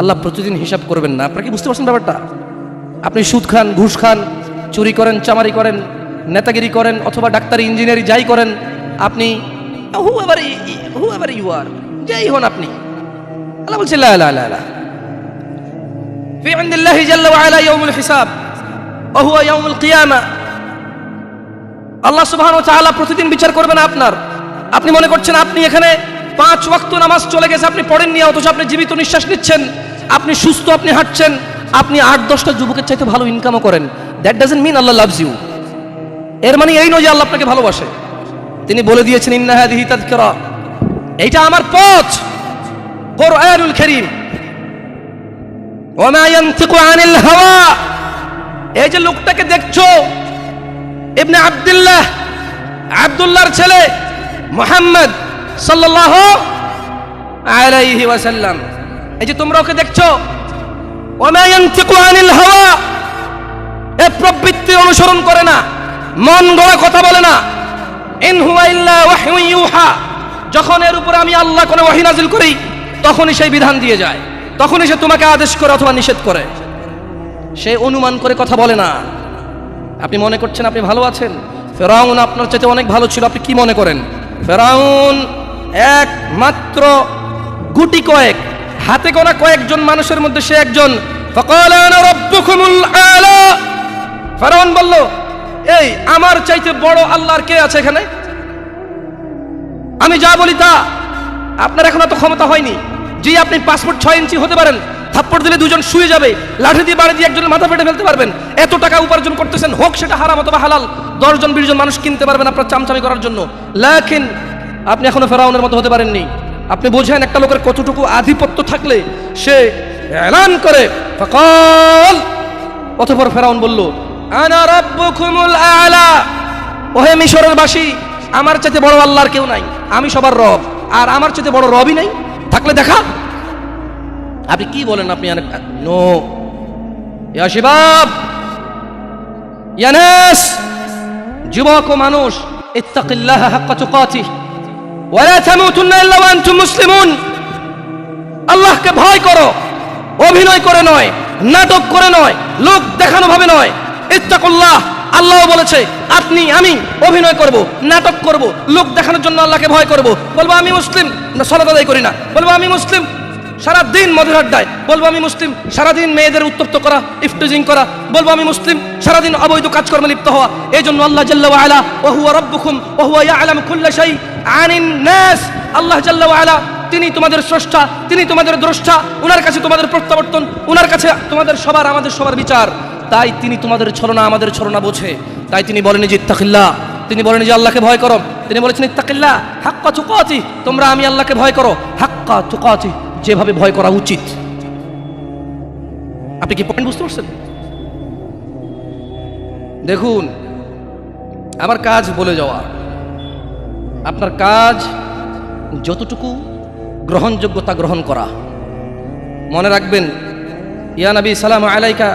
আল্লাহ প্রতিদিন হিসাব করবেন না। আপনারা কি বুঝতে পারছেন ব্যাপারটা? আপনি সুদ খান, ঘুষ খান, চুরি করেন, চামারি করেন, নেতাগিরি করেন, অথবা ডাক্তারি, ইঞ্জিনিয়ারিং যাই করেন, আপনি হুএভার ইউ আর, যাই হন আপনি, আল্লাহ বলছে লা লা লা লা ফি ইনদিল্লাহি জাল্লা ওয়া আলা ইয়াউমুল হিসাব ওয়া হুয়া ইয়াউমুল কিয়ামা। আল্লাহ সুবহানাহু ওয়া তাআলা প্রতিদিন বিচার করবেন আপনার। আপনি মনে করছেন আপনি এখানে 5 ওয়াক্ত নামাজ চলে গেছে, আপনি পড়েননি, অথচ আপনি জীবিত নিঃশ্বাস নিচ্ছেন, আপনি সুস্থ, আপনি হাঁটছেন, আপনি 8-10টা যুবকের চাইতে ভালো ইনকামও করেন। That doesn't mean Allah loves you. এর মানে এই নয় যে আল্লাহ আপনাকে ভালোবাসে। তিনি বলে দিয়েছেন ইন্না হাযিহি তাযকিরা, এইটা আমার পথ, কুরআনুল কারীম। ওয়া মা ইয়ানতিকু আনিল হাওয়া, এই যে লোকটাকে দেখছো, ইবনে আব্দুল্লাহ, আব্দুল্লাহর ছেলে মুহাম্মদ সাল্লাল্লাহু আলাইহি ওয়াসাল্লাম, এই যে তোমরা ওকে দেখছো, ওয়া মা ইয়ানতিকু আনিল হাওয়া, এ প্রবৃত্তি অনুসরণ করে না, মন গড়া কথা বলে না। ইন হুয়া ইল্লা ওয়াহয়ুন ইউহা, যখন এর উপরে আমি আল্লাহ কোনো ওহী নাযিল করি তখনই সেই বিধান দিয়ে যায়, তখনই সে তোমাকে আদেশ করে অথবা নিষেধ করে। সে অনুমান করে কথা বলে না। আপনি মনে করছেন আপনি ভালো আছেন, ফেরাউন আপনার চাইতে অনেক ভালো ছিল। আপনি কি মনে করেন? ফেরাউন একমাত্র গুটি কয়েক, হাতে গোনা কয়েকজন মানুষের মধ্যে সে একজন। ফাকালা আনা রাব্বুকুমুল আলা, ফেরাউন বলল, এই আমার চাইতে বড় আল্লাহর কে আছে এখানে? আমি যা বলি তা। আপনার এখন এত ক্ষমতা হয়নি যে আপনি পাসপোর্ট 6 ইঞ্চি হতে পারেন, থাপ্পড় দিলে দুজন শুয়ে যাবে, লাঠি দিয়ে বাড়ি দিয়ে একজনের মাথা ফেটে ফেলতে পারবেন, এত টাকা উপার্জন করতেছেন, হোক সেটা হারাম অথবা হালাল, 10 জন 20 জন মানুষ কিনতে পারবেন আপনার চামচামি করার জন্য। লাকিন আপনি এখনো ফেরাউনের মতো হতে পারেননি। আপনি বোঝেন একটা লোকের কতটুকু আধিপত্য থাকলে সে এলান করে ফাকাল, অতঃপর ফেরাউন বলল আনা রাব্বুকুমুল আলা, ওহে মিশরের বাসী, আমার চাইতে বড় আল্লাহর কেউ নাই, আমি সবার রব, আর আমার চাইতে বড় রবই নাই, থাকলে দেখা। আপনি কি বলেন? আপনি নো ইয়া শিবাব, ইয়া নাস, যুবক ও মানুষ, ইত্তাকিল্লাহ হাক্কা তুকাতিহ ওয়া লা তামুতুন্না ইল্লা ওয়া আনতুম মুসলিমুন। আল্লাহকে ভয় করো, অভিনয় করে নয়, নাটক করে নয়, লোক দেখানো ভাবে নয়। ইত্তাকুল্লাহ, আল্লাহ বলেছে আপনি আমি অভিনয় করব, নাটক করব, লোক দেখানোর জন্য আল্লাহকে ভয় করব। বলবো আমি মুসলিম, না সালাত আদায় করি না, বলবো আমি মুসলিম, সারাদিন মদের আড্ডায়, বলবো আমি মুসলিম, সারাদিন মেয়েদের উত্তপ্ত করা, ইফটিজিং করা, বলবো আমি মুসলিম, সারাদিন অবৈধ কাজকর্মে লিপ্ত হওয়া। এই জন্য আল্লাহ জাল্লা ওয়া আলা ওয়া হুয়া রাব্বুকুম ওয়া হুয়া ইয়ালামু কুল্লা শাই আনিন নাস, আল্লাহ জাল্লা ওয়া আলা তিনি তোমাদের স্রষ্টা, তিনি তোমাদের দ্রষ্টা, উনার কাছে তোমাদের প্রত্যাবর্তন, উনার কাছে তোমাদের সবার আমাদের সবার বিচার। তাই তিনি তোমাদের ছলনা আমাদের ছলনা বোঝে। তাই তিনি বলেন যে ইত্তাকিল্লাহ, তিনি বলেন যে আল্লাহকে ভয় করো, তিনি বলেছেন ইত্তাকিল্লাহ হাক্কা তুকাতিহ, তোমরা আমি আল্লাহকে ভয় করো হাক্কা তুকাতিহ, যেভাবে ভয় করা উচিত। আপনি কি পয়েন্ট বুঝতে পারছেন? দেখুন, আমার কাজ বলে যাওয়া, আপনার কাজ যতটুকু গ্রহণযোগ্যতা গ্রহণ করা। মনে রাখবেন, ইয়া নবী সালাম আলাইকা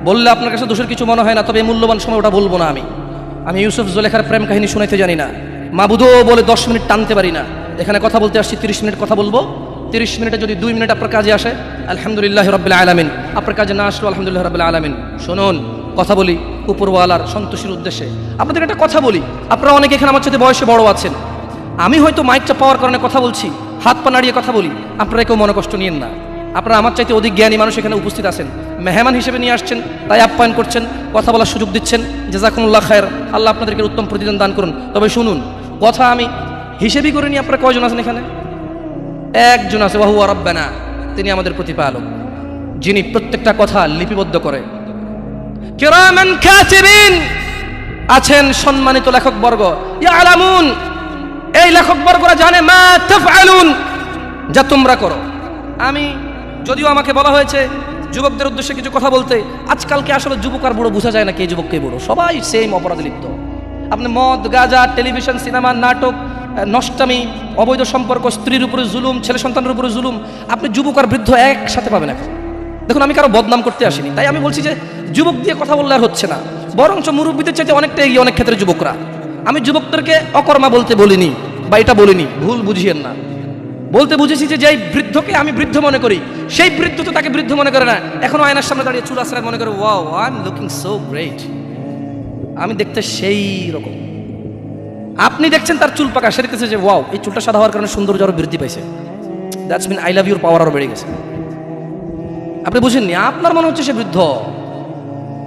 বললে আপনার কাছে দোষের কিছু মনে হয় না, তবে মূল্যবান সময় ওটা বলবো না। আমি ইউসুফ জুলেখার প্রেম কাহিনী শুনাইতে জানি না, মাবুদও বলে 10 মিনিট টানতে পারি না। এখানে কথা বলতে আসছি, 30 মিনিট কথা বলবো। 30 মিনিটে যদি 2 মিনিট আপনার কাজে আসে আলহামদুলিল্লাহ রাব্বিল আলামিন, আপনার কাজে না আসলো আলহামদুলিল্লাহ রাব্বিল আলামিন। শুনুন, কথা বলি উপরওয়ালার সন্তুষ্টির উদ্দেশ্যে। আপনাদের একটা কথা বলি, আপনারা অনেকে এখানে আমার সাথে বয়সে বড় আছেন, আমি হয়তো মাইকটা পাওয়ার কারণে কথা বলছি, হাত পা নাড়িয়ে কথা বলি, আপনারা কেউ মনে কষ্ট নিয়েন না। আপনারা আমার চাইতে অধিক জ্ঞানী মানুষ এখানে উপস্থিত আছেন, মেহমান হিসেবে নিয়ে আসছেন, তাই আপ্যায়ন করছেন, কথা বলার সুযোগ দিচ্ছেন, জাযাকুমুল্লাহ খায়র, আল্লাহ আপনাদেরকে উত্তম প্রতিদান দান করুন। তবে শুনুন, কথা আমি হিসেবই করে নিই। আপনারা কয়জন আছেন এখানে? একজন আছে, ওয়া হুয়া রাব্বানা, তিনি আমাদের প্রতিপালক, যিনি প্রত্যেকটা কথা লিপিবদ্ধ করে। কিরামান কাতিবিন, আছেন সম্মানিত লেখকবর্গ, ইয়ালামুন, এই লেখকবর্গরা জানে মা তাফআলুন, যা তোমরা করো। আমি যদিও আমাকে বলা হয়েছে যুবকদের উদ্দেশ্যে কিছু কথা বলতে, আজকালকে আসলে যুবক আর বুড়ো বোঝা যায় না, কে যুবক কে বুড়ো, সবাই সেম অপরাধে লিপ্ত। আপনি মদ, গাঁজা, টেলিভিশন, সিনেমা, নাটক, নষ্টামি, অবৈধ সম্পর্ক, স্ত্রীর উপরে জুলুম, ছেলে সন্তানের উপরে জুলুম, আপনি যুবক আর বৃদ্ধ একসাথে পাবেন এখন। দেখুন, আমি কারো বদনাম করতে আসিনি, তাই আমি বলছি যে যুবক দিয়ে কথা বললে আর হচ্ছে না, বরঞ্চ মুরব্বীদের চাইতে অনেকটা এগিয়ে অনেক ক্ষেত্রে যুবকরা। আমি যুবকদেরকে অকর্মা বলতে বলিনি বা এটা বলিনি, ভুল বুঝিয়েন না। বলতে বুঝেছি যে যেই বৃদ্ধকে আমি বৃদ্ধ মনে করি সেই বৃদ্ধ তো তাকে বৃদ্ধ মনে করে না, এখনো আয়নার সামনে দাঁড়িয়ে চুল আশ্রয় মনে করে wow I am looking so great, আমি দেখতে সেই রকম। আপনি দেখছেন তার চুল পাকা, সে দেখতেছে যে ওয়াও এই চুলটা সাদা হওয়ার কারণে সৌন্দর্য আরো বৃদ্ধি পাইছে, that's mean I love your power আরো বেড়ে গেছে। আপনি বুঝেননি, আপনার মনে হচ্ছে সে বৃদ্ধ,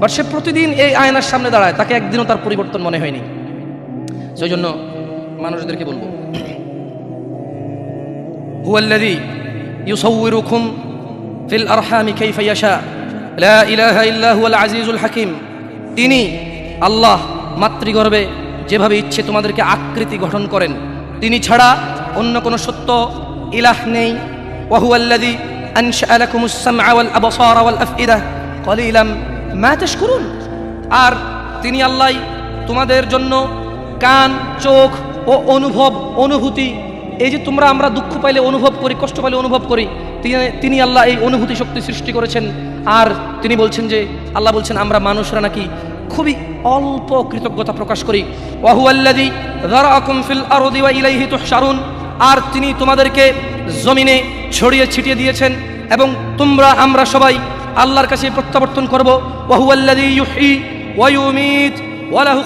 বাট সে প্রতিদিন এই আয়নার সামনে দাঁড়ায়, তাকে একদিনও তার পরিবর্তন মনে হয়নি। সেই জন্য মানুষদেরকে বলবো হুয়াল্লাযী ইউসাউয়িরুকুম ফিল আরহামি কাইফা ইয়াশা লা ইলাহা ইল্লা হুয়াল আজিজুল হাকিম। তিনি আল্লাহ মাতৃগর্ভে যেভাবে ইচ্ছে তোমাদেরকে আকৃতি গঠন করেন, তিনি ছাড়া অন্য কোনো সত্য ইলাহ নেই। ওয়া হুয়াল্লাযী আনশাআ লাকুমুস সামআ ওয়াল আবসারা ওয়াল আফইদা ক্বালিলাম মা তাশকুরুন। আর তিনি আল্লাহ তোমাদের জন্য কান, চোখ ও অনুভূতি, এই যে আমরা দুঃখ পাইলে অনুভব করি, কষ্ট পাইলে অনুভব করি, তিনি আল্লাহ এই অনুভূতি শক্তি সৃষ্টি করেছেন। আর তিনি বলছেন যে আল্লাহ বলছেন আমরা মানুষরা নাকি খুবই অল্প কৃতজ্ঞতা প্রকাশ করি। ওয়া হুয়াল্লাযী যারাআকুম ফিল আরদি ওয়া ইলাইহি তুহশারুন। আর তিনি তোমাদেরকে জমিনে ছড়িয়ে ছিটিয়ে দিয়েছেন এবং আমরা সবাই আল্লাহর কাছে প্রত্যাবর্তন করব। ওয়া হুয়াল্লাযী ইউহয়ী ওয়া ইউমীত ওয়া লাহু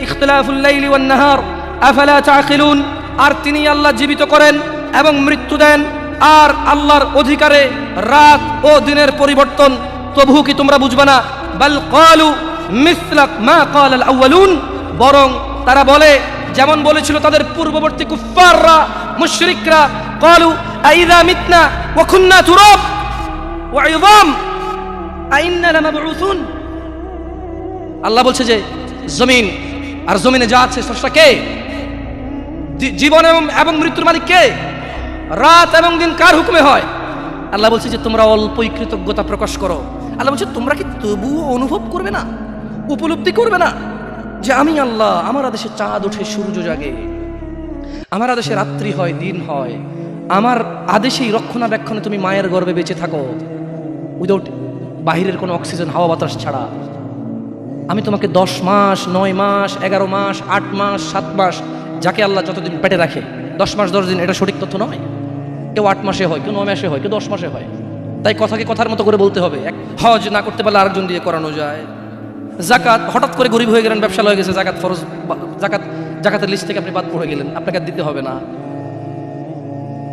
ইখতিলাফুল লাইলি ওয়ান নাহার আফালা তা'কিলুন। আর তিনি আল্লাহ জীবিত করেন এবং মৃত্যু দেন, আর আল্লাহর অধিকারে রাত ও দিনের পরিবর্তন, তবু কি তোমরা বুঝবে না? বাল ক্বালু মিসলা মা ক্বালাল আউয়ালুন। বরং তারা বলে যেমন বলেছিল তাদের পূর্ববর্তী কুফফাররা, মুশরিকরা, ক্বালু আইযা মিতনা ওয়া কুন্না তুরাব ওয়া ইযাম আইন্না লামাবউসুন। আল্লাহ বলছে যে জমিন আর জমিনে যা আছে স্রষ্টা কে? জীবন এবং মৃত্যুর মালিক কে? রাত এবং দিন কার হুকুমে হয়? আল্লাহ বলছে যে তোমরা অল্পই কৃতজ্ঞতা প্রকাশ করো। আল্লাহ বলছে তোমরা কি তবুও অনুভব করবে না, উপলব্ধি করবে না যে আমি আল্লাহ, আমার আদেশে চাঁদ ওঠে, সূর্য জাগে, আমার আদেশে রাত্রি হয়, দিন হয়, আমার আদেশেই রক্ষণাবেক্ষণে তুমি মায়ের গর্ভে বেঁচে থাকো উইদাউট বাহিরের কোনো অক্সিজেন, হাওয়া বাতাস ছাড়া। আমি তোমাকে 10 মাস, 9 মাস, 11 মাস, 8 মাস, 7 মাস, যাকে আল্লাহ যতদিন পেটে রাখে, 10 মাস 10 দিন, এটা সঠিক তথ্য নয়। কেউ 8 মাসে হয়, কেউ 9 মাসে হয়, কেউ 10 মাসে হয়। তাই কথাকে কথার মতো করে বলতে হবে। হজ না করতে পারলে আরেকজন দিয়ে করানো যায়। জাকাত, হঠাৎ করে গরিব হয়ে গেলেন, ব্যবসা হয়ে গেছে, জাকাত ফরজ, জাকাতের লিস্ট থেকে আপনি বাদ পড়ে গেলেন, আপনাকে দিতে হবে না।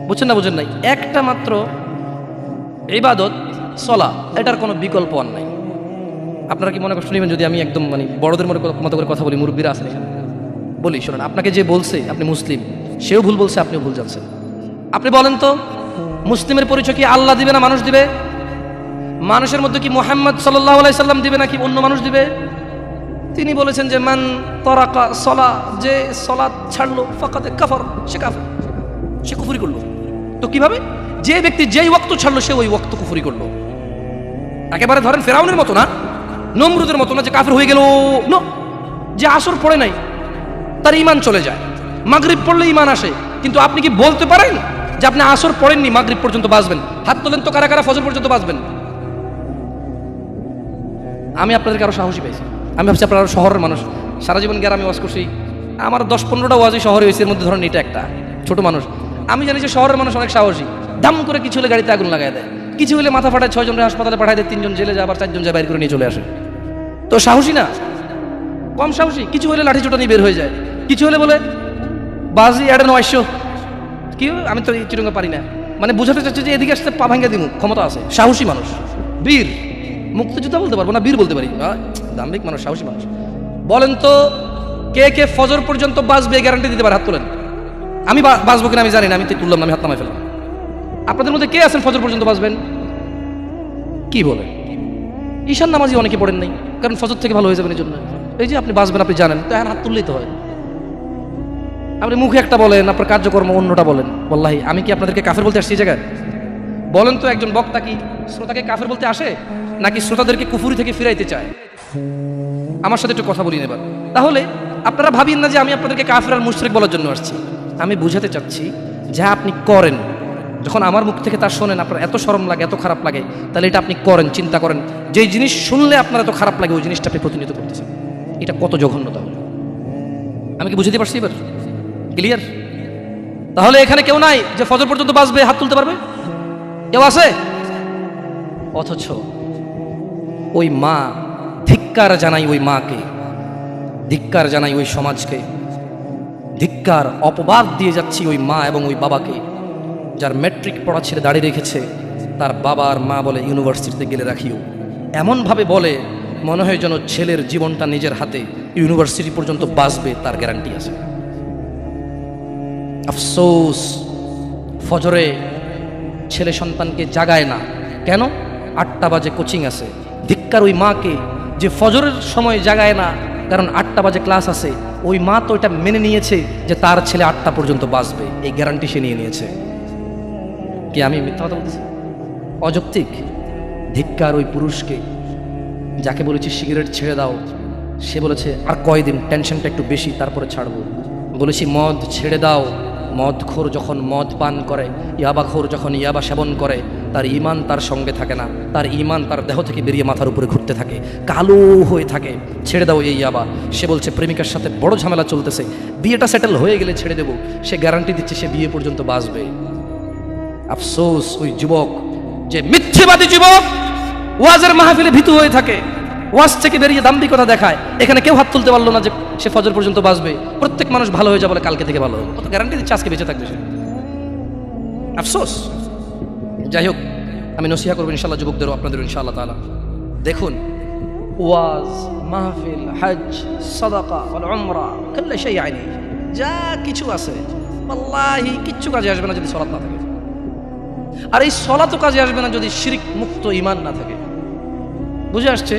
বুঝছেন না? বুঝেন নাই? একটা মাত্র ইবাদত সলা, এটার কোনো বিকল্প আর নাই। আপনারা কি মনে কষ্ট নেবেন যদি আমি একদম বড়দের মতো করে কথা বলি? মুরব্বীরা আছেন এখানে, বলি শোনেন, আপনাকে যে বলছে আপনি মুসলিম, সেও ভুল বলছে, আপনিও ভুল জানছেন। আপনি বলেন তো, মুসলিমের পরিচয় কি আল্লাহ দিবে না মানুষ দিবে? মানুষের মধ্যে কি মুহাম্মদ সাল্লাল্লাহু আলাইহি সাল্লাম দিবে নাকি অন্য মানুষ দিবে? তিনি বলেছেন যে মান তারাকা সলা, যে সালাত ছাড়লো ফাকাদ কাফার, সে কাফের, সে কুফরি করলো। তো কিভাবে? যে ব্যক্তি যেই ওয়াক্ত ছাড়লো সে ওই ওয়াক্ত কুফরি করলো। একেবারে ধরেন ফেরাউনের মতো না, নমরুদের মতো না যে কাফের হয়ে গেল। নো, যে আসর পড়ে নাই তার ঈমান চলে যায়, মাগরিব পড়লে ঈমান আসে। কিন্তু আপনি কি বলতে পারেন যে আপনি আসর পড়েননি, মাগরিব পর্যন্ত বাঁচবেন? হাত তোলেন তো কারা কারা ফজর পর্যন্ত বাঁচবেন? আমি আপনাদেরকে আরো সাহসী পাইছি। আমি ভাবছি আপনারা শহরের মানুষ, সারা জীবন গ্রামে ওয়াজ করছি, আমার 10-15টা ওয়াজই শহরে হয়েছে, এর মধ্যে ধরেন এটা একটা ছোট মানুষ। আমি জানি যে শহরের মানুষ অনেক সাহসী, দাম করে কিছু হলে গাড়িতে আগুন লাগাই দেয়, কিছু হলে মাথা ফাটায়, 6 জনকে হাসপাতালে পাঠায় দেয়, 3 জন জেলে যায়, আবার 4 জন যায় বাইর করে নিয়ে চলে আসে। তো সাহসী না, কম সাহসী। কিছু হলে লাঠি চোটা নিয়ে বের হয়ে যায়, কিছু হলে বলে বাজি এডে 900 কি, আমি তো এই চিরঙ্গা পারি না, বুঝাতে চাচ্ছে যে এদিকে আসতে পা ভাঙ্গা দিমু, ক্ষমতা আছে, সাহসী মানুষ, বীর। মুক্তিযোদ্ধা বলতে পারবো না, বীর বলতে পারি, দাম্ভিক মানুষ, সাহসী মানুষ। বলেন তো কে কে ফজর পর্যন্ত বাঁচবে গ্যারান্টি দিতে পারে? হাত তোলেন। আমি বাঁচবো কিনা আমি জানি না, আমি তো তুললাম না, আমি হাত নামাই ফেললাম। আপনাদের মধ্যে কে আছেন ফজর পর্যন্ত বাঁচবেন? কি বলে? ঈশান নামাজি অনেকে পড়েন নাই, কারণ ফজর থেকে ভালো হয়ে যাবেন এই জন্য। এই যে আপনি বাঁচবেন, আপনি জানেন, তো এখন হাত তুললেই তো হয়। আপনি মুখে একটা বলেন, আপনার কার্যকর্ম অন্যটা বলেন। ওয়াল্লাহি আমি কি আপনাদেরকে কাফের বলতে আসছি এই জায়গায়? বলেন তো একজন বক্তা কি শ্রোতাকে কাফের বলতে আসে, নাকি শ্রোতাদেরকে কুফরি থেকে ফিরাইতে চায়? আমার সাথে একটু কথা বলি এবার। তাহলে আপনারা ভাবিন না যে আমি আপনাদেরকে কাফের আর মুশরিক বলার জন্য আসছি। আমি বুঝাতে চাচ্ছি যা আপনি করেন, যখন আমার মুখ থেকে তা শোনেন আপনার এত শরম লাগে, এত খারাপ লাগে, তাহলে এটা আপনি করেন, চিন্তা করেন, যেই জিনিস শুনলে আপনার এত খারাপ লাগে ওই জিনিসটা আপনি প্রতিনিয়ত করতেছেন, এটা কত জঘন্যতা হলো। আমি কি বুঝতে পারছি এবার? ক্লিয়ার? তাহলে এখানে কেউ নাই যে ফজর পর্যন্ত বাঁচবে, হাত তুলতে পারবে? কেউ আছে? অথচ ওই মা, ধিক্কার জানাই ওই মাকে, ধিক্কার জানাই ওই সমাজকে, ধিক্কার অপবাদ দিয়ে যাচ্ছি ওই মা এবং ওই বাবাকে, যার ম্যাট্রিক পড়া ছেড়ে দাঁড়িয়ে রেখেছে, তার বাবা আর মা বলে ইউনিভার্সিটিতে গেলে রাখিও, এমনভাবে বলে মনে হয় যেন ছেলের জীবনটা নিজের হাতে, ইউনিভার্সিটি পর্যন্ত বাঁচবে তার গ্যারান্টি আছে। আফসোস, ফজরে ছেলে সন্তানকে জাগায় না কেন? 8টা বাজে কোচিং আছে। ধিক্কার ওই মাকে যে ফজরের সময় জাগায় না, কারণ 8টা বাজে ক্লাস আছে। ওই মা তো এটা মেনে নিয়েছে যে তার ছেলে 8টা পর্যন্ত বাঁচবে, এই গ্যারান্টি সে নিয়ে নিয়েছে। কি আমি মিথ্যা কথা বলছি? অযৌক্তিক। ধিক্কার ওই পুরুষকে যাকে বলেছি সিগারেট ছেড়ে দাও, সে বলেছে আর কয়দিন, টেনশনটা একটু বেশি, তারপরে ছাড়বো। বলেছি মদ ছেড়ে দাও, মদখোর যখন মদ পান করে, ইয়াবাখোর যখন ইয়াবা সেবন করে, তার ঈমান তার সঙ্গে থাকে না, তার ঈমান তার দেহ থেকে বেরিয়ে মাথার উপরে ঘুরতে থাকে, কালো হয়ে থাকে। ছেড়ে দাও এই ইয়াবা। সে বলছে প্রেমিকার সাথে বড় ঝামেলা চলতেছে, বিয়েটা সেটেল হয়ে গেলে ছেড়ে দেবো। সে গ্যারান্টি দিচ্ছে সে বিয়ে পর্যন্ত বাঁচবে। আফসোস ওই যুবক, যে মিথ্যেবাদী যুবক ওয়াজের মাহফিলে ভীতু হয়ে থাকে, ওয়াজ থেকে বেরিয়ে দাম্ভিকতা দেখায়। এখানে কেউ হাত তুলতে পারলো না যে সে ফজর পর্যন্ত বাঁচবে। প্রত্যেক মানুষ ভালো হয়ে যাবে বলে কালকে থেকে ভালো হবে, কত গ্যারান্টি দিচ্ছে আজকে বেঁচে থাকবে সে। আফসোস। যাই হোক, আমি নসিহা করবো ইনশাল্লাহ যুবকদেরও, আপনাদেরও ইনশাআল্লাহ তাআলা। দেখুন, ওয়াজ, মাহফিল, হজ, সাদাকা ওয়াল উমরা, কুল্লু শাই আইনি, যা কিছু আছে আল্লাহি কিচ্ছু কাজে আসবে না যদি সালাত না থাকে। আর এই সালাতও কাজে আসবে না যদি শিরক মুক্ত ঈমান না থাকে। বুঝে আসছে?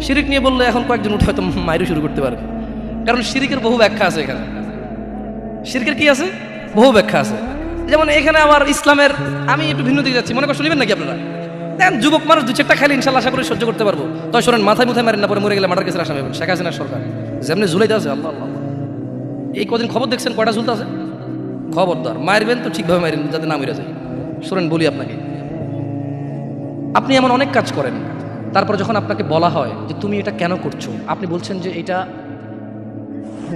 শিরিক নিয়ে বললে এখন কয়েকজন উঠে হয়তো মাইরু শুরু করতে পারবে, কারণ শিরিকের বহু ব্যাখ্যা আছে। এখানে শিরিকের কি আছে? বহু ব্যাখ্যা আছে। যেমন এখানে আবার ইসলামের, আমি একটু ভিন্ন দিকে যাচ্ছি, মনে কষ্ট নেবেন নাকি আপনারা? দেখেন যুবক মানুষ 2-4টা খাইলে ইনশাল্লাহ আশা করে সহ্য করতে পারবো। তবে শোনেন, মাথায় মারেন না, পরে মরে গেলে মার্ডার কেসের আসামি হবেন। শেখ হাসিনার সরকার যেমনি ঝুলাইতে আছে, আল্লাহ আল্লাহ, এই কদিন খবর দেখছেন কয়টা ঝুলতে আছে? খবরদার, মারবেন তো ঠিকভাবে মারেন যাতে না মরে যায়। শোনেন বলি আপনাকে, আপনি এমন অনেক কাজ করেন, তারপর যখন আপনাকে বলা হয় যে তুমি এটা কেন করছো, আপনি বলছেন যে এটা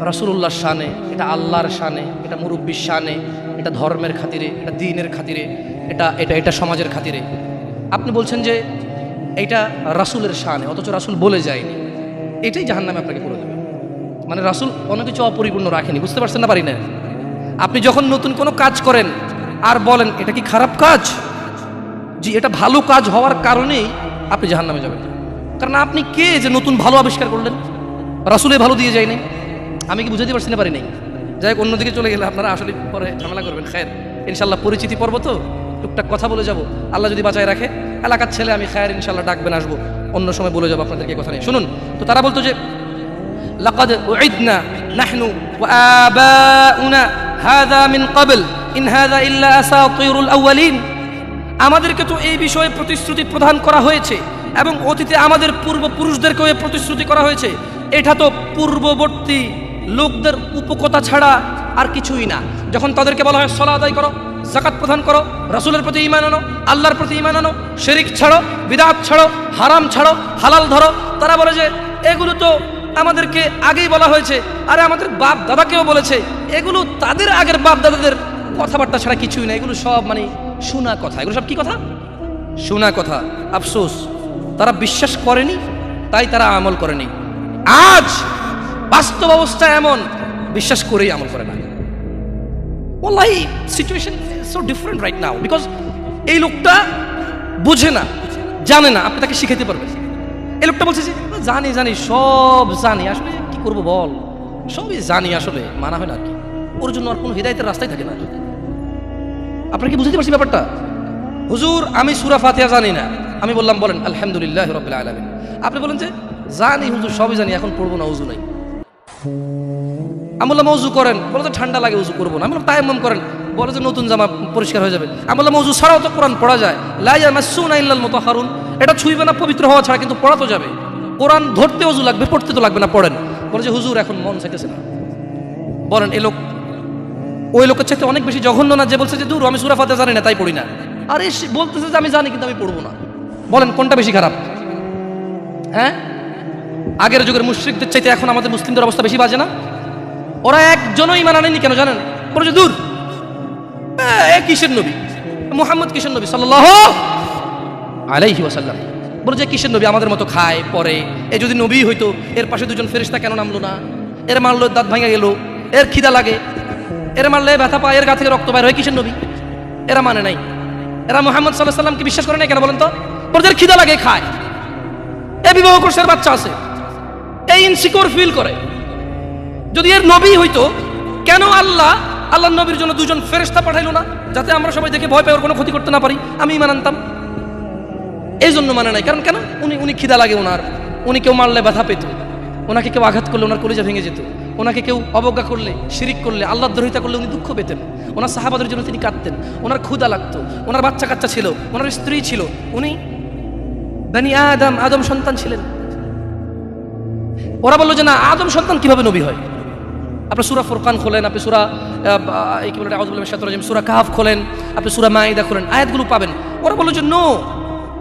রাসূলুল্লাহর শানে, এটা আল্লাহর শানে, এটা মুরব্বির শানে, এটা ধর্মের খাতিরে, এটা দ্বীনের খাতিরে, এটা এটা এটা সমাজের খাতিরে। আপনি বলছেন যে এইটা রাসূলের শানে, অথচ রাসূল বলে যায়নি। এটাই জাহান্নামে আপনাকে পড়ে দেবে। মানে রাসূল অনেক কিছু অপরিপূর্ণ রাখেনি। বুঝতে পারছেন না? পারি না। আপনি যখন নতুন কোনো কাজ করেন আর বলেন এটা কি খারাপ কাজ, জি এটা ভালো কাজ হওয়ার কারণেই আপনি জাহান্নামে যাবেন। কারণ আপনি কে যে নতুন ভালো আবিষ্কার করলেন? রাসূলে ভালো দিয়ে যায় নাই। আমি কি বুঝাতে পারছি না? পারি নাই। যাই হোক, অন্যদিকে চলে গেলে আপনারা আসলে পরে ঝামেলা করবেন। খায়ের, ইনশাল্লাহ পরিচিতি পর্ব তো টুকটাক কথা বলে যাব, আল্লাহ যদি বাঁচায় রাখে। এলাকার ছেলে আমি খায়ের ইনশাল্লাহ ডাকবেন, আসবো, অন্য সময় বলে যাবো আপনাদেরকে কথা নেই। শুনুন তো, তারা বলতো যে লাকাদ উইদনা নাহনু ওয়া আবাউনা হাযা মিন ক্বাবল ইন হাযা ইল্লা আসাতিরুল আউয়ালিন। আমাদেরকে তো এই বিষয়ে প্রতিশ্রুতি প্রদান করা হয়েছে এবং অতীতে আমাদের পূর্বপুরুষদেরকেও এই প্রতিশ্রুতি করা হয়েছে। এটা তো পূর্ববর্তী লোকদের উপকথা ছাড়া আর কিছুই না। যখন তাদেরকে বলা হয় সালাত আদায় করো, যাকাত প্রদান করো, রাসূলের প্রতি ঈমান আনো, আল্লাহর প্রতি ঈমান আনো, শিরক ছাড়ো, বিদআত ছাড়ো, হারাম ছাড়ো, হালাল ধরো, তারা বলে যে এগুলো তো আমাদেরকে আগেই বলা হয়েছে, আরে আমাদের বাপ দাদাকেও বলেছে। এগুলো তাদের আগের বাপ দাদাদের কথাবার্তা ছাড়া কিছুই না, এগুলো সব মানে শোনা কথা। এগুলো সব কি কথা? শোনা কথা। আফসোস, তারা বিশ্বাস করেনি, তাই তারা আমল করেনি। আজ বাস্তব অবস্থা এমন, বিশ্বাস করেই আমল করে না। ওয়াল্লাহি situation so different right now, because এই লোকটা বুঝে না, জানে না, আপনি তাকে শিখাইতে পারবেন। এই লোকটা বলছে যে জানি জানি, সব জানি, আসলে কি করবো বল, সবই জানি, আসলে মানা হয় না আর কি। ওর জন্য আর কোনো হিদায়তের রাস্তায় থাকে না। আপনারা কি বুঝতে পারছি ব্যাপারটা? হুজুর আমি সূরা ফাতিহা জানি না। আমি বললাম বলেন আলহামদুলিল্লাহি রাব্বিল আলামিন। আপনি বলেন যে জানি হুজুর, সবই জানি, এখন পড়বো না, ওযু নাই। আমি বললাম ওযু করেন, বলে তো ঠান্ডা লাগে, ওযু করবো না। আমি বললাম তায়াম্মুম করেন, বলে যে নতুন জামা পরিষ্কার হয়ে যাবে। আমি বললাম ওযু ছাড়াও তো কোরআন পড়া যায়, লা ইয়ামাসসুনা ইল্লাল মুতাহহারুন, এটা ছুঁইবে না পবিত্র হওয়া ছাড়া, কিন্তু পড়া তো যাবে। কোরআন ধরতে ওযু লাগবে, পড়তে তো লাগবে না, পড়েন। বলে যে হুজুর এখন মন চাইতেছে না। বলেন এই লোক ওই লোকের চাইতে অনেক বেশি জঘন্য না যে বলছে যে দূর আমি সূরা ফাতিহা জানি না তাই পড়ি না? আরে বলতেছে যে আমি জানি কিন্তু আমি পড়বো না। বলেন কোনটা বেশি খারাপ? হ্যাঁ, আগের যুগের মুশরিকদের চাইতে এখন আমাদের মুসলিমদের অবস্থা বেশি বাজে না? ওরা একজনই ঈমান আনেনি, কেন জানেন? বলে যে দূর কিসের নবী? মুহাম্মদ কিসের নবী সাল্লাল্লাহু আলাইহি ওয়াসাল্লাম। বলে যে কিসের নবী? আমাদের মতো খায় পরে। এ যদি নবী হইতো এর পাশে দুজন ফেরেশতা কেন নামলো না? এর মারলো দাঁত ভাঙা গেল, এর খিদা লাগে, এর মারলে ব্যথা পায়, এর গা থেকে রক্ত বাইর হয়, কিসের নবী? এরা মানে নাই, এরা মুহাম্মদ সাল্লাল্লাহু আলাইহি ওয়াসাল্লামকে বিশ্বাস করে নাই কেন বলেন তো? ওদের খিদা লাগে, খায়, এ বিবাহ করছে, বাচ্চা আছে, এই ইনসিকিউর ফিল করে। যদি এর নবী হইতো কেন আল্লাহ নবীর জন্য দুজন ফেরেশতা পাঠাইলো না, যাতে আমরা সবাই দেখে ভয় পাই, ওর কোনো ক্ষতি করতে না পারি? আমি ইমান আনতাম। এই জন্য মানে নাই, কারণ কেন? উনি খিদা লাগে ওনার, উনি কেউ মারলে ব্যথা পেত, ওনাকে কেউ আঘাত করলে ওনার কলিজা ভেঙে যেত, ওনাকে কেউ অবজ্ঞা করলে, শিরিক করলে, আল্লাহর দ্রোহিতা করলে উনি দুঃখ পেতেন, ওনার সাহাবাদের জন্য তিনি কাঁদতেন, ওনার ক্ষুধা লাগতো, ওনার বাচ্চা কাচ্চা ছিল, ওনার স্ত্রী ছিল, উনি বনি আদম সন্তান ছিলেন। ওরা বললো যে না, আদম সন্তান কিভাবে নবী হয়? আপনি সূরা ফুরকান খোলেন, আপনি সূরা কি বলে আউযু বিল্লাহি মিনাশ শাইতানির রাজিম, সূরা কাহফ খোলেন, আপনি সূরা মাইদা খোলেন, আয়াতগুলো পাবেন। ওরা বললো যে no,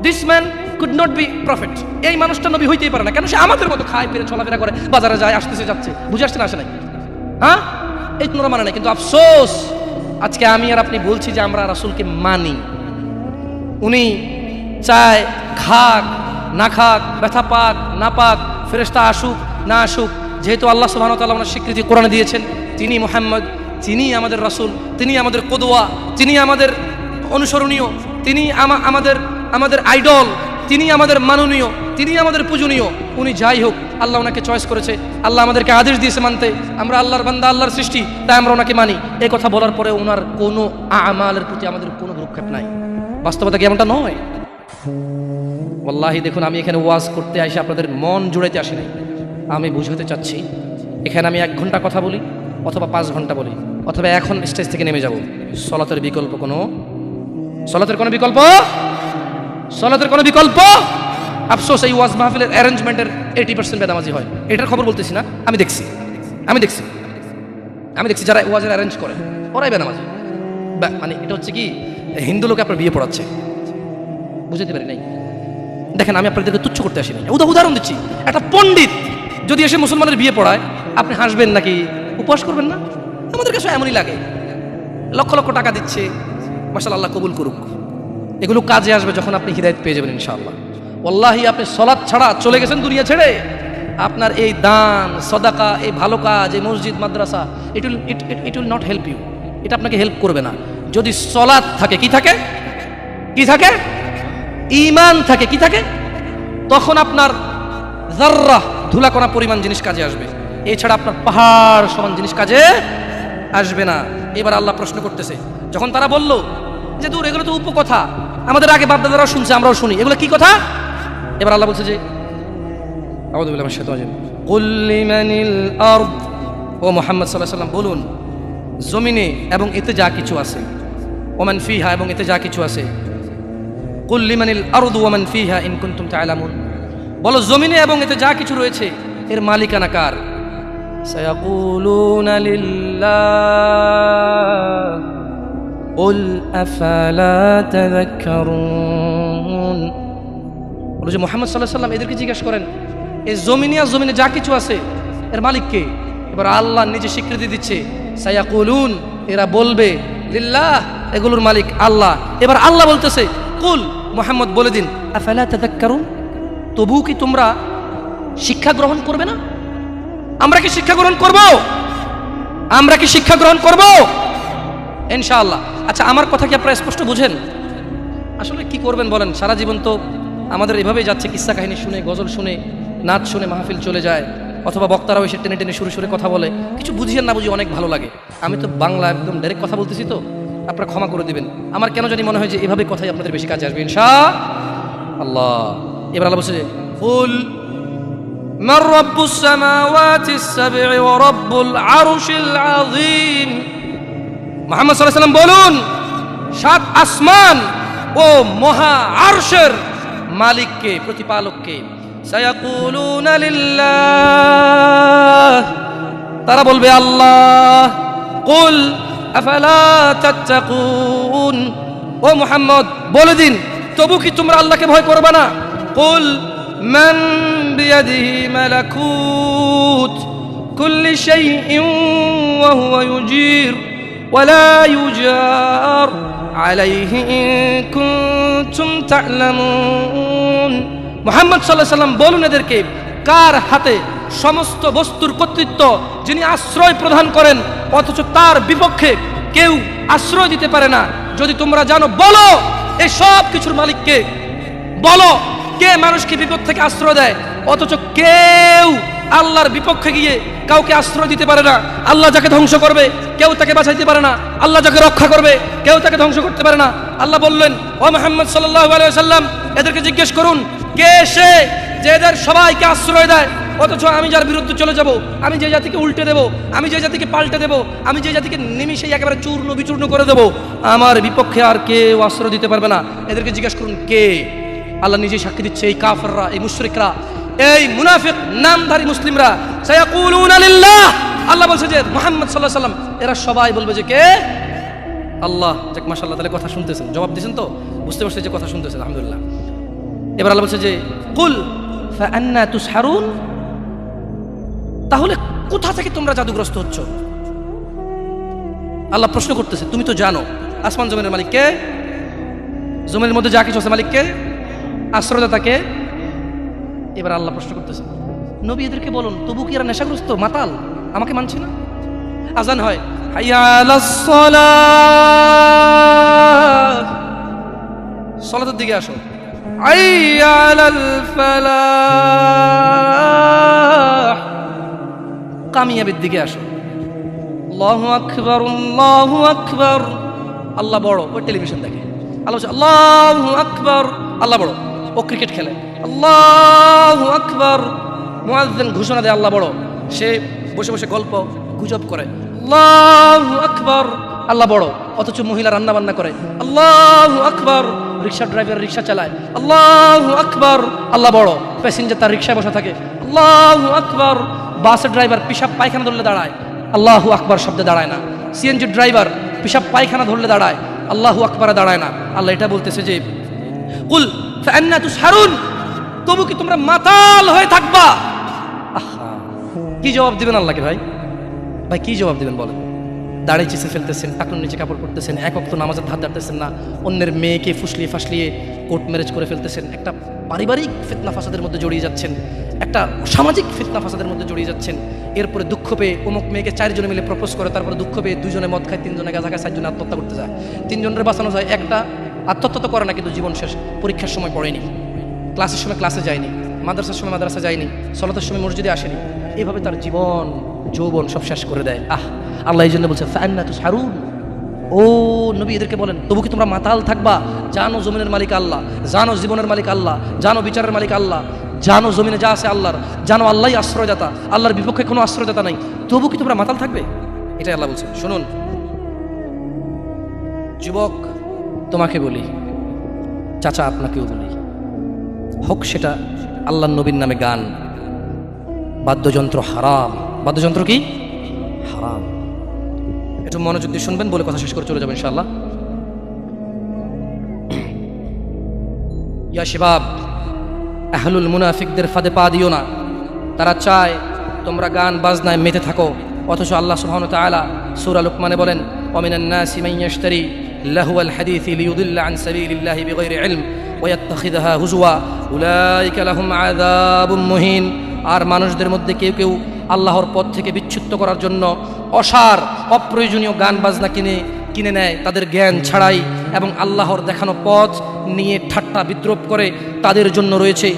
this man could not be prophet. এই মানুষটা নবী হইতেই পারে না, কেন? সে আমাদের মতো খায়, ফিরে, চলাফেরা করে, বাজারে যায়, আসতেছে যাচ্ছে, বুঝে আসছে না, আসে নাই? হ্যাঁ, এই তোমরা মানে নাই। কিন্তু আফসোস, আজকে আমি আর আপনি বলছি যে আমরা রাসূলকে মানি। উনি চায় খাক না খাক, ব্যথা পাক না পাক, ফেরেশতা আসুক না আসুক, যেহেতু আল্লাহ সুবহানাহু ওয়া তাআলা ওনার স্বীকৃতি কোরআনে দিয়েছেন, তিনি মুহাম্মদ, তিনি আমাদের রাসূল, তিনি আমাদের কদওয়া, তিনি আমাদের অনুসরণীয়, তিনি আমাদের আইডল, তিনি আমাদের মাননীয়, তিনি আমাদের পূজনীয়। উনি যাই হোক, আল্লাহ ওনাকে চয়েস করেছে, আল্লাহ আমাদেরকে আদেশ দিয়েছে মানতে। আমরা আল্লাহর বান্দা, আল্লাহর সৃষ্টি, তাই আমরা ওনাকে মানি। এই কথা বলার পরে ওনার কোনো আমালের প্রতি আমাদের কোনো ভ্রুক্ষেপ নাই। বাস্তবতা কি এমনটা নয়? ওয়াল্লাহি দেখুন, আমি এখানে ওয়াজ করতে আসি, আপনাদের মন জুড়াইতে আসি নাই। আমি বুঝাতে চাচ্ছি, এখানে আমি 1 ঘন্টা কথা বলি অথবা 5 ঘন্টা বলি, অথবা এখন স্টেজ থেকে নেমে যাব, সলাতের কোনো বিকল্প। আফসোস, এই ওয়াজ মাহফিলের অ্যারেঞ্জমেন্টের 80% বেনামাজি হয়। এটার খবর বলতেছি না, আমি দেখছি যারা ওয়াজের অ্যারেঞ্জ করে ওরাই বেনামাজি। মানে এটা হচ্ছে কি, হিন্দু লোকে আপনার বিয়ে পড়াচ্ছে, বুঝতে পারি নাই। দেখেন, আমি আপনাদেরকে তুচ্ছ করতে আসি নাই, উদাহরণ দিচ্ছি। একটা পণ্ডিত যদি এসে মুসলমানের বিয়ে পড়ায়, আপনি হাসবেন নাকি উপহাস করবেন না? আমাদের কাছে এমনই লাগে। লক্ষ লক্ষ টাকা দিচ্ছে, মাশাআল্লাহ, আল্লাহ কবুল করুক। এগুলো কাজে আসবে যখন আপনি হিদায়াত পেয়ে যাবেন ইনশাআল্লাহ। ওয়াল্লাহি, আপনি সালাত ছাড়া চলে গেছেন দুনিয়া ছেড়ে, আপনার এই দান সাদাকা, এই ভালো কাজ, এই মসজিদ মাদ্রাসা, it will not help you. এটা আপনাকে হেল্প করবে না। যদি সালাত থাকে, কি থাকে? ঈমান থাকে, কি থাকে? তখন আপনার যাররা, ধুলাকণা পরিমাণ জিনিস কাজে আসবে। এছাড়া আপনার পাহাড় সমান জিনিস কাজে আসবে না। এবার আল্লাহ প্রশ্ন করতেছে, যখন তারা বলল যে দূর, এগুলো তো উপকথা, আমাদের আগে বাপদাদারাও শুনছে, আমরাও শুনি, এগুলো কি কথা? এবার আল্লাহ বলছে যে আউযু বিল্লাহি মিনাশ শাইতানির রাজিম, কুল লিমানিল আরদ, ও মুহাম্মদ সাল্লাল্লাহু আলাইহি ওয়াসাল্লাম বলুন, জমিনে এবং এতে যা কিছু আছে, ওমান ফিহা, এবং এতে যা কিছু আছে, কুল লিমানিল আরদু ওয়া মান ফিহা ইন কুনতুম তা'লামুন, বলো জমিনে এবং এতে যা কিছু রয়েছে এর মালিকানা কার? সায়াকুলুনা লিল্লাহ কুল আফালা তাযাক্কারুন। বলো যে মুহাম্মদ সাল্লাল্লাহু আলাইহি ওয়াসাল্লাম এদেরকে জিজ্ঞাসা করেন, এই জমিনে আর জমিনে যা কিছু আছে এর মালিক কে? এবার আল্লাহ নিজে স্বীকৃতি দিচ্ছে, সায়াকুলুন, এরা বলবে, লিল্লাহ, এগুলোর মালিক আল্লাহ। এবার আল্লাহ বলতেছে, কুল, মুহাম্মদ বলে দিন, আফালা তাযাক্কারুন, তবু কি তোমরা শিক্ষা গ্রহণ করবে না? আমরা কি শিক্ষা গ্রহণ করব? ইনশাআল্লাহ। আচ্ছা, আমার কথা কি আপনারা স্পষ্ট বুঝেন? আসলে কি করবেন বলেন? সারা জীবন তো আমাদের এভাবেই যাচ্ছে, কিস্সা কাহিনী শুনে, গজল শুনে, নাচ শুনে মাহফিল চলে যায়, অথবা বক্তারাও এসে টেনে টেনে সুরে কথা বলে, কিছু বুঝিয়ে না বুঝি অনেক ভালো লাগে। আমি তো বাংলা একদম ডাইরেক্ট কথা বলতেছি, তো আপনারা ক্ষমা করে দিবেন। আমার কেন জানি মনে হয় যে এভাবে কথাই আপনাদের বেশি কাজে আসবে ইনশাআল্লাহ। এবার আল্লাহ বলছে, কুল মান রাব্বুস সামাওয়াতিস সাব'i ওয়া রাব্বুল আরশিল আযীম, মুহাম্মদ সাল্লাল্লাহু আলাইহি ওয়াসাল্লাম বলুন, 7 আসমান ও মহা আরশের মালিক কে, প্রতিপালক কে? সায়াকুলুনা লিল্লাহ, তারা বলবে আল্লাহ। কুল আফালা তাত্তাকুন, ও মুহাম্মদ বলে দিন, তবু কি তোমরা আল্লাহকে ভয় করবে না? কুল মান বিয়াদিহি মালাকুত কুল্লি শাইইন ওয়া হুয়া ইউজির ওয়া লা ইউজার আলাইহি ইন কুনতুম তা'লামুন। মুহাম্মদ সাল্লাল্লাহু আলাইহি ওয়াসাল্লাম বলুন এদেরকে, কার হাতে সমস্ত বস্তুর কর্তৃত্ব, যিনি আশ্রয় প্রদান করেন অথচ তার বিপক্ষে কেউ আশ্রয় দিতে পারে না, যদি তোমরা জানো বলো এই সব কিছুর মালিককে। বলো কে মানুষকে বিপদ থেকে আশ্রয় দেয় অথচ কেউ আল্লাহর বিপক্ষে গিয়ে কাউকে আশ্রয় দিতে পারে না। আল্লাহ যাকে ধ্বংস করবে কেউ তাকে বাঁচাইতে পারে না, আল্লাহ যাকে রক্ষা করবে কেউ তাকে ধ্বংস করতে পারে না। আল্লাহ বললেন, ও মুহাম্মদ সাল্লাল্লাহু আলাইহি ওয়াসাল্লাম, এদেরকে জিজ্ঞেস করুন কে সে যে এদের সবাইকে আশ্রয় দেয় অথচ আমি যার বিরুদ্ধে চলে যাব, আমি যে জাতিকে উল্টে দেব, আমি যে জাতিকে পাল্টে দেব, আমি যে জাতিকে নিমিষেই একেবারে চূর্ণ বিচূর্ণ করে দেব, আমার বিপক্ষে আর কেউ আশ্রয় দিতে পারবে না। এদেরকে জিজ্ঞেস করুন কে। আল্লাহ নিজেই সাক্ষী দিচ্ছে, এই কাফেররা, এই মুশরিকরা, এই মুনাফিক নামধারী মুসলিমরা, সায়াকুলুনা লিল্লাহ, আল্লাহ বলছে যে মুহাম্মদ সাল্লাল্লাহু আলাইহি ওয়াসাল্লাম এরা সবাই বলবে যে কে? আল্লাহ। যাক মাশাআল্লাহ, তাহলে কথা শুনতেছেন, জবাব দিয়েছেন তো, বুঝতে পারছেন যে কথা শুনতেছেন, আলহামদুলিল্লাহ। এবার আল্লাহ বলছে যে কুল ফাআন্না তুসহারুন, তাহলে কোথা থেকে তোমরা জাদুগ্রস্ত হচ্ছ? আল্লাহ প্রশ্ন করতেছে, তুমি তো জানো আসমান জমিনের মালিক কে, জমিনের মধ্যে যা কিছু আছে মালিক কে, আশ্রয়দাতা কে। এবার আল্লাহ প্রশ্ন করতেছে, নবী এদেরকে বলুন, তবু কি এরা নেশাগ্রস্ত, মাতাল, আমাকে মানছে না? আজান হয়, হাইয়া আলাস সালাহ, সালাতের দিকে আসো, হাইয়া আলাল ফালাহ, কামিয়াবির দিকে আসো, আল্লাহু আকবার, আল্লাহু আকবার, আল্লাহ বড়। ওই টেলিভিশন দেখে, আল্লাহ বলছে আল্লাহু আকবার, আল্লাহ বড়। ও ক্রিকেট খেলে, আল্লাহু আকবার, মুয়াজ্জিন ঘোষণা দেয় আল্লাহ বড়। সে বসে বসে গল্প গুজব করে, আল্লাহু আকবার, আল্লাহ বড়। অথচ মহিলা রান্না বান্না করে, আল্লাহু আকবার। রিক্সা ড্রাইভার রিক্সা চালায়, আল্লাহু আকবার, আল্লাহ বড়। প্যাসেঞ্জার তার রিক্সায় বসা থাকে, আল্লাহু আকবার। বাসের ড্রাইভার পিশাব পায়খানা ধরলে দাঁড়ায়, আল্লাহু আকবার শব্দে দাঁড়ায় না। সিএনজি ড্রাইভার পিশাব পায়খানা ধরলে দাঁড়ায়, আল্লাহু আকবারে দাঁড়ায় না। আল্লাহ এটা বলতেছে যে কুল ফাআন্না তুসহারুন, তবু কি তোমরা মাতাল হয়ে থাকবা? আহা, কি জবাব দিবেন আল্লাহকে? ভাই ভাই কি জবাব দিবেন বলেন? দাঁড়িয়ে চিসে ফেলতেছেন, টাকুর নিচে কাপড় পরতেছেন, এক ওয়াক্ত নামাজের ধার ধারতেছেন না, অন্যের মেয়েকে ফুসলিয়ে ফাসলিয়ে কোর্ট ম্যারেজ করে ফেলতেছেন, একটা পারিবারিক ফিতনা ফাসাদের মধ্যে জড়িয়ে যাচ্ছেন, একটা সামাজিক ফিতনা ফাসাদের মধ্যে জড়িয়ে যাচ্ছেন। এরপরে দুঃখ পেয়ে অমুক মেয়েকে 4 জনে মিলে প্রপোজ করে, তারপরে দুঃখ পেয়ে 2 জনে মদ খায়, 3 জনে গাঁজা খায়, 4 জনে আত্মহত্যা করতে যায়। 3 জনের বাঁচানো যায়, একটা আত্মহত্যা তো করে না, কিন্তু জীবন শেষ। পরীক্ষার সময় পড়েনি, ক্লাসের সময় ক্লাসে যায়নি, মাদ্রাসার সময় মাদ্রাসা যায়নি, সলাতের সময় মসজিদে আসেনি, এইভাবে তার জীবন যৌবন সব শেষ করে দেয়। আল্লাহ এই জন্য বলছে ফাআন্না তুসহারুন, ও নবী এদেরকে বলেন, তবু কি তোমরা মাতাল থাকবা? জানো জমিনের মালিক আল্লাহ, জানো জীবনের মালিক আল্লাহ, জানো বিচারের মালিক আল্লাহ, জানো জমিনে যা আছে আল্লাহর, জানো আল্লাহই আশ্রয়দাতা, আল্লাহর বিপক্ষে কোনো আশ্রয়দাতা নাই, তবু কি তোমরা মাতাল থাকবে? এটাই আল্লাহ বলছে। শুনুন যুবক, তোমাকে বলি, চাচা আপনাকেও বলি, হোক সেটা আল্লাহর নবীর নামে গান, বাদ্যযন্ত্র হারাম। বাদ্যযন্ত্র কি হারাম? একটু মনোযোগ দিয়ে শুনবেন, বলে কথা শেষ করে চলে যাবেন ইনশাআল্লাহ। ইয়া শিবাব, আহলুল মুনাফিকদের ফাঁদে পা দিও না। তারা চায় তোমরা গান বাজনায় মেতে থাকো, অথচ আল্লাহ সুবহানাহু ওয়া তাআলা সূরা লুকমানে বলেন, ওয়ামিনান নাসি মান ইয়াশতারি লাহওয়াল হাদিসি লিয়ুদিল্লা আন সাবিলিল্লাহি বিগাইরি ইলম ওয়া ইয়াত্তাখিযুহা হুজওয়া উলাইকা লাহুম আযাবুম মুহিন। আর মানুষদের মধ্যে কেউ কেউ আল্লাহর পথ থেকে বিচ্যুত করার জন্য অসার অপ্রয়োজনীয় গান বাজনা কিনে নেয় তাদের জ্ঞান ছাড়াই, এবং আল্লাহর দেখানো পথ নিয়ে ঠাট্টা বিদ্রুপ করে, তাদের জন্য রয়েছে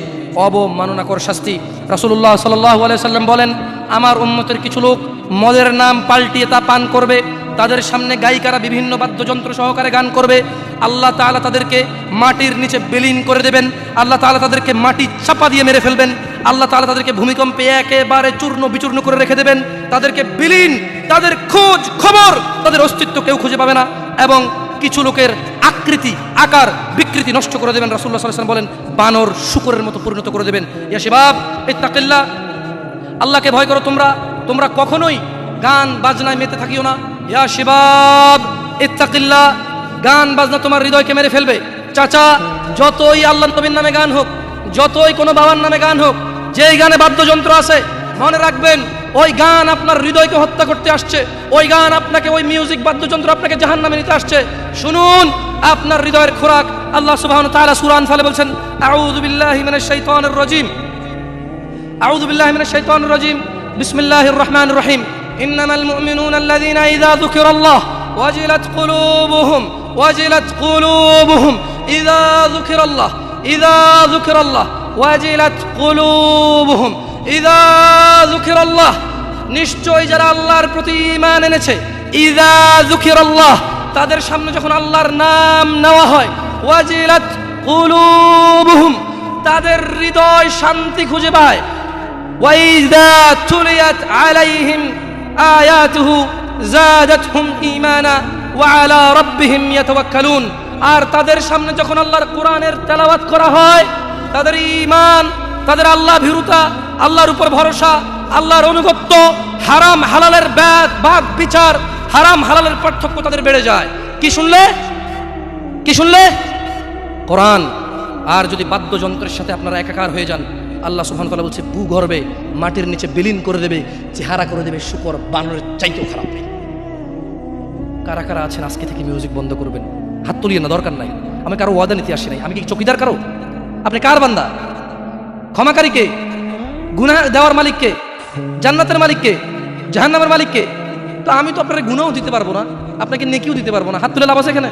অবমাননাকর শাস্তি। রাসূলুল্লাহ সাল্লাল্লাহু আলাইহি সাল্লাম বলেন, আমার উম্মতের কিছু লোক মদের নাম পাল্টিয়ে তা পান করবে, তাদের সামনে গায়িকারা বিভিন্ন বাদ্যযন্ত্র সহকারে গান করবে, আল্লাহ তাআলা তাদেরকে মাটির নিচে বিলীন করে দেবেন, আল্লাহ তাআলা তাদেরকে মাটি চাপা দিয়ে মেরে ফেলবেন, আল্লাহ তাআলা তাদেরকে ভূমিকম্পে একেবারে চূর্ণ বিচূর্ণ করে রেখে দেবেন, তাদেরকে বিলীন, তাদের খোঁজ খবর, তাদের অস্তিত্ব কেউ খুঁজে পাবে না, এবং কিছু লোকের আকৃতি আকার বিকৃতি নষ্ট করে দেবেন। রাসূলুল্লাহ সাল্লাল্লাহু আলাইহি ওয়াসাল্লাম বলেন, বানর শুকরের মতো পরিণত করে দেবেন। ইয়া শিবাব ইত্তাকিল্লাহ, আল্লাহকে ভয় করো তোমরা কখনোই গান বাজনায় মেতে থাকিও না। ইয়া শিবাব ইত্তাকিল্লাহ, গান বাজনা তোমার হৃদয়কে মেরে ফেলবে। চাচা, যতই আল্লাহর নবীর নামে গান হোক, যতই কোনো বাবার নামে গান হোক, যেই গানে বাদ্যযন্ত্র আছে, মনে রাখবেন ওই গান আপনার হৃদয়কে হত্যা করতে আসছে, ওই গান আপনাকে, ওই মিউজিক বাদ্যযন্ত্র আপনাকে জাহান্নামে নিতে আসছে। শুনুন, আপনার হৃদয়ের খোরাক আল্লাহ সুবহানাহু ওয়া তাআলা সূরা আনফালে বলছেন, আউযু বিল্লাহি মিনাশ শাইতানির রাজীম, আউযু বিল্লাহি মিনাশ শাইতানির রাজীম, বিসমিল্লাহির রহমানির রহিম। ইন্নামাল মুমিনুনা আল্লাযীনা ইযা যুকিরাল্লাহ ওয়াজিলাত কুলুবুহুম, ওয়াজিলাত কুলুবুহুম ইযা যুকিরাল্লাহ, ইযা যুকিরাল্লাহ ওয়াজিলাত কুলুবুহুম ইযা যুকিরাল্লাহ। নিশ্চয় যারা আল্লাহর প্রতি ঈমান এনেছে, ইযা যুকিরাল্লাহ, তাদের সামনে যখন আল্লাহর নাম নেওয়া হয়, ওয়াজিলাত কুলুবুহুম, তাদের হৃদয় শান্তি খুঁজে পায়। ওয়াইযা তুলিয়াত আলাইহিম আয়াতুহু যাদাতহুম ঈমানা ওয়া আলা রাব্বিহিম ইয়াতাওয়াক্কালুন। আর তাদের সামনে যখন আল্লাহর কোরআনের তেলাওয়াত করা হয়, তাদের ঈমান, তাদের আল্লাহ ভীরুতা, আল্লাহর উপর ভরসা, আল্লাহর অনুগত্য, হারাম হালালের বাদ বিচার, হারাম হালালের পার্থক্য তাদের বেড়ে যায়। কি শুনলে? কি শুনলে? কোরআন। আর যদি বাদ্যযন্ত্রের সাথে আপনারা একাকার হয়ে যান, আল্লাহ সুবহানাহু ওয়া তাআলা বলছে ভূগর্ভে মাটির নিচে বিলীন করে দেবে, চেহারা করে দেবে শুকর বানরের চাইতেও খারাপ। কারা কারা আছেন আজকে থেকে মিউজিক বন্ধ করবেন? হাত তুলিয়ে না, দরকার নাই। আমি কারো ওয়াদা নিতে আসি নাই। আমি কি চকিদার কারো? আপনি কার বান্দা? ক্ষমাকারী কে? গুনাহ দেওয়ার মালিক কে? জান্নাতের মালিক কে? জাহান্নামের মালিক কে? তো আমি তো আপনার গুনাহও দিতে পারবো না, আপনাকে নেকিও দিতে পারবো না। হাত তুলে লাভ আছে এখানে?